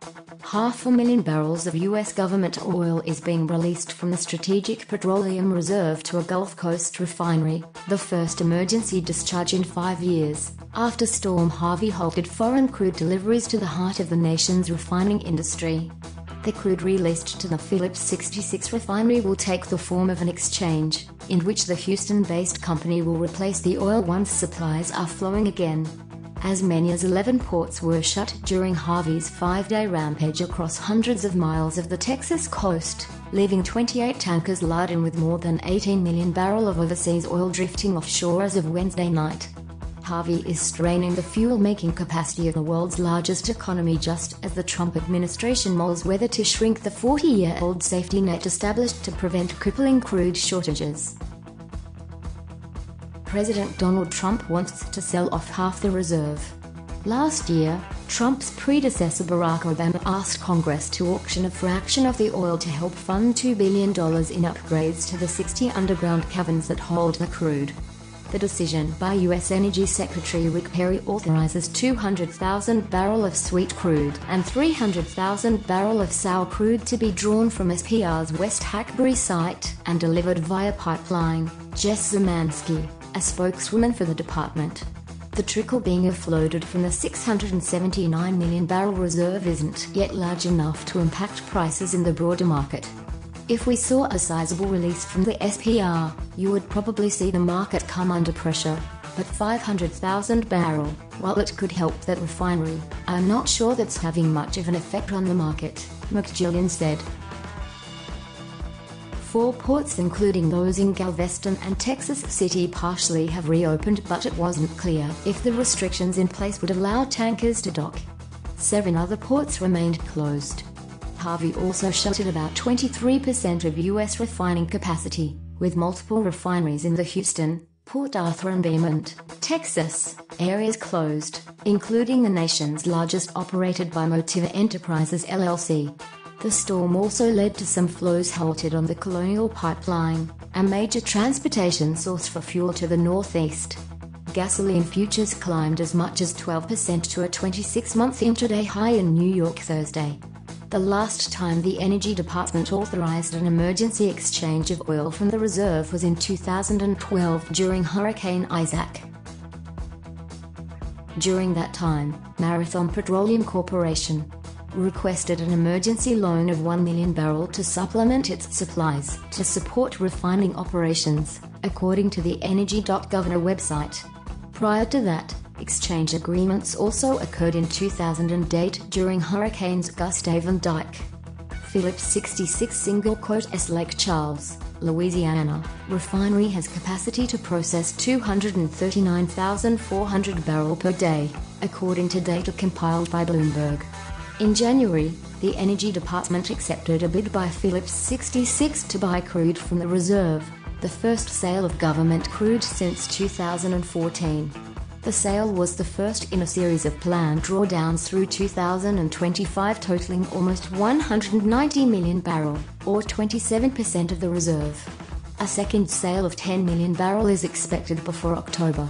500,000 barrels of U.S. government oil is being released from the Strategic Petroleum Reserve to a Gulf Coast refinery, the first emergency discharge in 5 years, after Storm Harvey halted foreign crude deliveries to the heart of the nation's refining industry. The crude released to the Phillips 66 refinery will take the form of an exchange, in which the Houston-based company will replace the oil once supplies are flowing again. As many as 11 ports were shut during Harvey's 5-day rampage across hundreds of miles of the Texas coast, leaving 28 tankers laden with more than 18 million barrels of overseas oil drifting offshore as of Wednesday night. Harvey is straining the fuel-making capacity of the world's largest economy just as the Trump administration mulls whether to shrink the 40-year-old safety net established to prevent crippling crude shortages. President Donald Trump wants to sell off half the reserve. Last year, Trump's predecessor Barack Obama asked Congress to auction a fraction of the oil to help fund $2 billion in upgrades to the 60 underground caverns that hold the crude. The decision by U.S. Energy Secretary Rick Perry authorizes 200,000 barrels of sweet crude and 300,000 barrels of sour crude to be drawn from SPR's West Hackberry site and delivered via pipeline, Jess Zemansky, a spokeswoman for the department. The trickle being offloaded from the 679 million barrel reserve isn't yet large enough to impact prices in the broader market. If we saw a sizable release from the SPR, you would probably see the market come under pressure. But 500,000 barrels, while it could help that refinery, I'm not sure that's having much of an effect on the market, McGillian said. 4 ports including those in Galveston and Texas City partially have reopened, but it wasn't clear if the restrictions in place would allow tankers to dock. 7 other ports remained closed. Harvey also shuttered about 23% of U.S. refining capacity, with multiple refineries in the Houston, Port Arthur and Beaumont, Texas, areas closed, including the nation's largest operated by Motiva Enterprises LLC. The storm also led to some flows halted on the Colonial Pipeline, a major transportation source for fuel to the northeast. Gasoline futures climbed as much as 12% to a 26-month intraday high in New York Thursday. The last time the Energy Department authorized an emergency exchange of oil from the reserve was in 2012 during Hurricane Isaac. During that time, Marathon Petroleum Corporation requested an emergency loan of 1 million barrels to supplement its supplies to support refining operations, according to the Energy.Governor website. Prior to that, exchange agreements also occurred in 2008 during Hurricanes Gustav and Ike. Phillips 66 S Lake Charles, Louisiana, refinery has capacity to process 239,400 barrels per day, according to data compiled by Bloomberg. In January, the Energy Department accepted a bid by Phillips 66 to buy crude from the reserve, the first sale of government crude since 2014. The sale was the first in a series of planned drawdowns through 2025 totaling almost 190 million barrels, or 27% of the reserve. A second sale of 10 million barrels is expected before October.